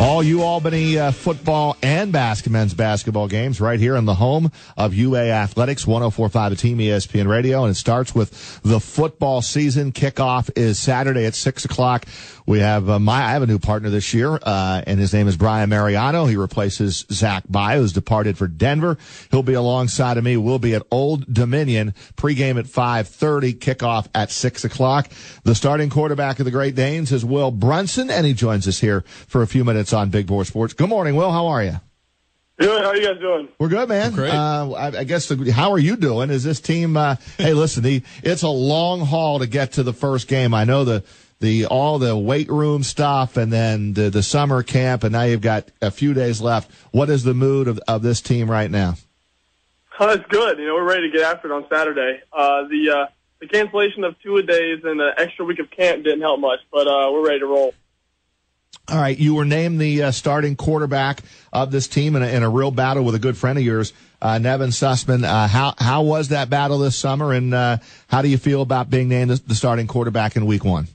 All UAlbany football and men's basketball games right here in the home of UA Athletics, 104.5 The Team, ESPN Radio, and it starts with the football season. Kickoff is Saturday at 6 o'clock. We have I have a new partner this year, and his name is Brian Mariano. He replaces Zach Bye, who's departed for Denver. He'll be alongside of me. We'll be at Old Dominion, pregame at 5:30, kickoff at 6 o'clock. The starting quarterback of the Great Danes is Will Brunson, and he joins us here for a few minutes on Big Board Sports. Good morning, Will. How are you? Good. How are you guys doing? We're good, man. Great. I guess how are you doing? Is this team? Hey, listen, it's a long haul to get to the first game. I know all the weight room stuff, and then the summer camp, and now you've got a few days left. What is the mood of this team right now? It's good. We're ready to get after it on Saturday. The cancellation of 2 days and an extra week of camp didn't help much, but we're ready to roll. All right, you were named the starting quarterback of this team in a real battle with a good friend of yours, Nevin Sussman. How was that battle this summer, and how do you feel about being named the starting quarterback in Week 1?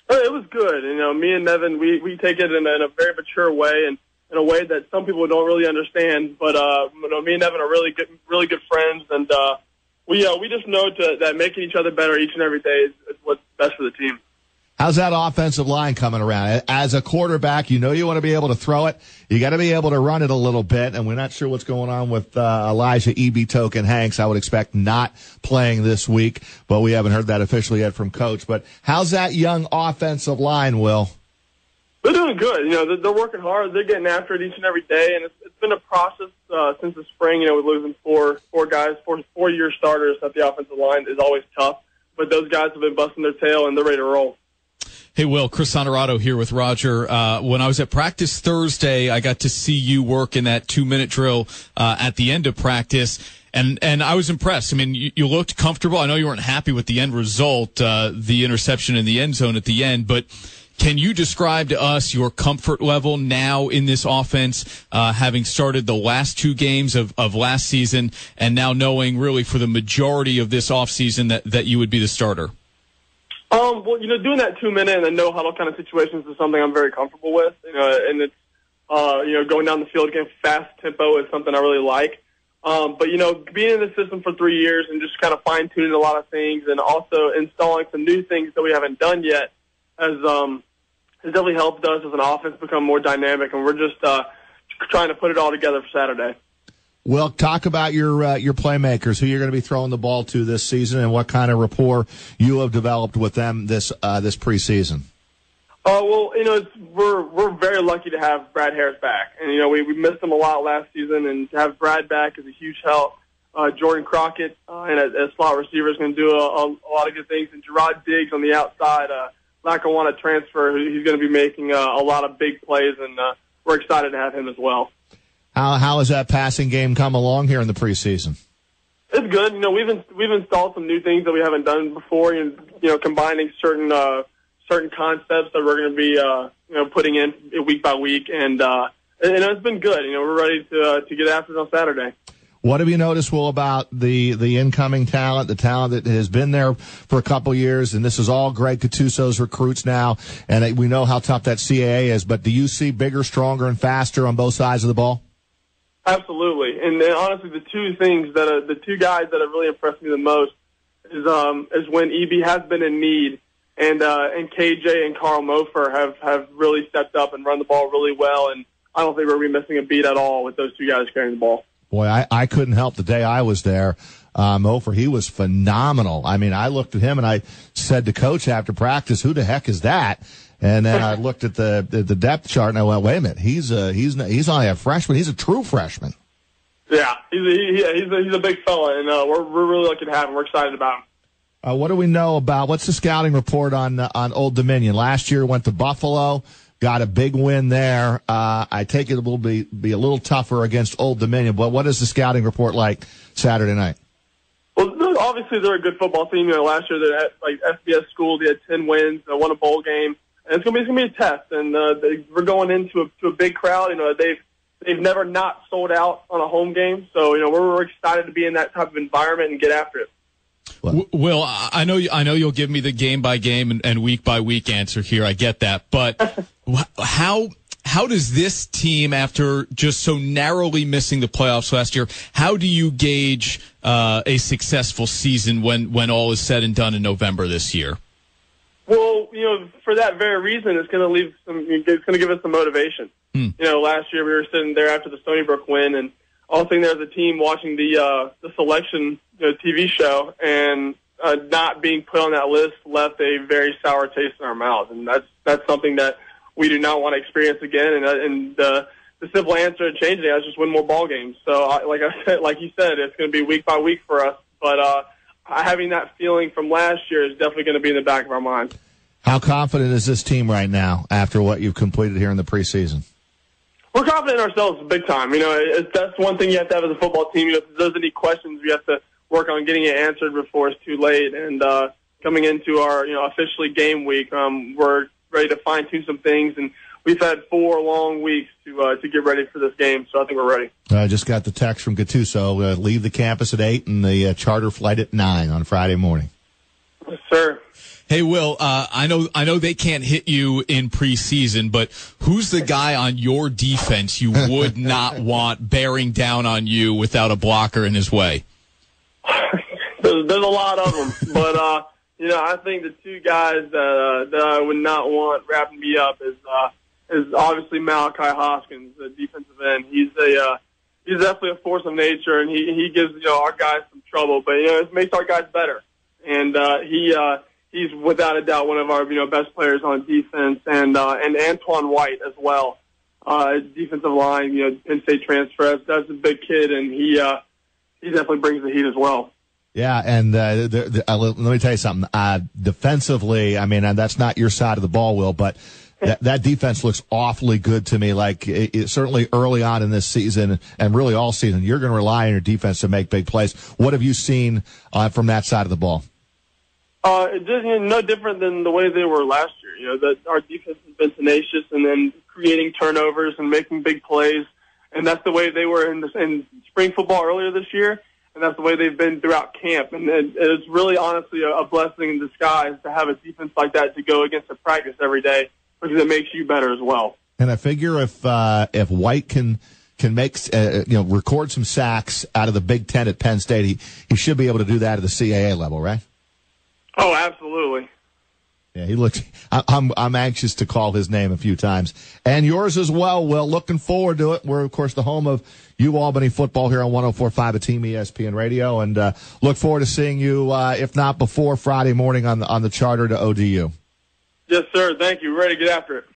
It was good. Me and Nevin, we take it in a very mature way, and in a way that some people don't really understand. But me and Nevin are really good friends, and we just know that making each other better each and every day is what's best for the team. How's that offensive line coming around? As a quarterback, you want to be able to throw it. You got to be able to run it a little bit, and we're not sure what's going on with Elijah E.B. Token Hanks. I would expect not playing this week, but we haven't heard that officially yet from Coach. But how's that young offensive line, Will? They're doing good. They're working hard. They're getting after it each and every day, and it's been a process since the spring. With losing four guys, four-year starters at the offensive line is always tough. But those guys have been busting their tail, and they're ready to roll. Hey, Will, Chris Honorato here with Roger. When I was at practice Thursday, I got to see you work in that 2-minute drill at the end of practice, and I was impressed. I mean, you looked comfortable. I know you weren't happy with the end result, the interception in the end zone at the end, but can you describe to us your comfort level now in this offense, having started the last 2 games of last season and now knowing really for the majority of this offseason that you would be the starter? Well, doing that 2-minute and the no huddle kind of situations is something I'm very comfortable with. And it's, going down the field again, fast tempo is something I really like. But being in the system for 3 years and just kind of fine tuning a lot of things and also installing some new things that we haven't done yet has definitely helped us as an offense become more dynamic. And we're just trying to put it all together for Saturday. Well, talk about your playmakers, who you're going to be throwing the ball to this season, and what kind of rapport you have developed with them this preseason. Well, we're very lucky to have Brad Harris back, and we missed him a lot last season, and to have Brad back is a huge help. Jordan Crockett and a slot receiver is going to do a lot of good things, and Gerard Diggs on the outside, Lackawanna transfer, he's going to be making a lot of big plays, and we're excited to have him as well. How has that passing game come along here in the preseason? It's good. We've installed some new things that we haven't done before. Combining certain concepts that we're going to be putting in week by week, and it's been good. We're ready to get after it on Saturday. What have you noticed, Will, about the incoming talent, the talent that has been there for a couple years, and this is all Greg Cattuso's recruits now, and we know how tough that CAA is, but do you see bigger, stronger, and faster on both sides of the ball? Absolutely, and honestly, the two guys that have really impressed me the most is when EB has been in need, and KJ and Carl Mofer have really stepped up and run the ball really well, and I don't think we're going to be missing a beat at all with those two guys carrying the ball. Boy, I couldn't help the day I was there. Mofer, he was phenomenal. I mean, I looked at him and I said to Coach after practice, "Who the heck is that?" And then I looked at the depth chart and I went, "Wait a minute, he's only a freshman. He's a true freshman." Yeah, he's a big fella, and we're really lucky to have him. We're excited about him. What do we know about what's the scouting report on Old Dominion? Last year went to Buffalo, got a big win there. I take it will be a little tougher against Old Dominion, but what is the scouting report like Saturday night? Well, obviously they're a good football team. Last year they're at FBS school. They had 10 wins. They won a bowl game. And it's gonna be a test, and we're going into a big crowd. They've never not sold out on a home game, so we're excited to be in that type of environment and get after it. Will, I know you'll give me the game by game and week by week answer here. I get that, but how how does this team, after just so narrowly missing the playoffs last year, how do you gauge a successful season when all is said and done in November this year? Well, for that very reason, it's going to give us some motivation. Last year we were sitting there after the Stony Brook win, and all sitting there as a team watching the selection TV show, and not being put on that list left a very sour taste in our mouths, and that's something that we do not want to experience again. And the simple answer to changing it is just win more ball games. So, like you said, it's going to be week by week for us. But having that feeling from last year is definitely going to be in the back of our minds. How confident is this team right now after what you've completed here in the preseason? We're confident in ourselves big time. That's one thing you have to have as a football team. If there's any questions, we have to work on getting it answered before it's too late. And coming into our officially game week, we're ready to fine tune some things, and we've had 4 long weeks to get ready for this game. So I think we're ready. I just got the text from Gattuso. Leave the campus at 8 and the charter flight at 9 on Friday morning. Yes, sir. Hey, Will, I know they can't hit you in preseason, but who's the guy on your defense you would not want bearing down on you without a blocker in his way? There's a lot of them, but I think the 2 guys that I would not want wrapping me up is obviously Malachi Hoskins, the defensive end. He's definitely a force of nature, and he gives our guys some trouble, but it makes our guys better. And he's without a doubt one of our best players on defense, and Antoine White as well, defensive line, Penn State transfer. That's a big kid, and he definitely brings the heat as well. Yeah, and let me tell you something. Defensively, I mean, that's not your side of the ball, Will, but that defense looks awfully good to me. Like, certainly early on in this season and really all season, you're going to rely on your defense to make big plays. What have you seen from that side of the ball? It's just no different than the way they were last year. That our defense has been tenacious and then creating turnovers and making big plays, and that's the way they were in spring football earlier this year. And that's the way they've been throughout camp. And it's really, honestly, a blessing in disguise to have a defense like that to go against a practice every day, because it makes you better as well. And I figure if White can make record some sacks out of the Big Ten at Penn State, he should be able to do that at the CAA level, right? Oh, absolutely. Yeah, he looks. I'm anxious to call his name a few times, and yours as well. Well, looking forward to it. We're of course the home of UAlbany football here on 104.5 at Team ESPN Radio, and look forward to seeing you, if not before Friday morning on the charter to ODU. Yes, sir. Thank you. We're ready to get after it.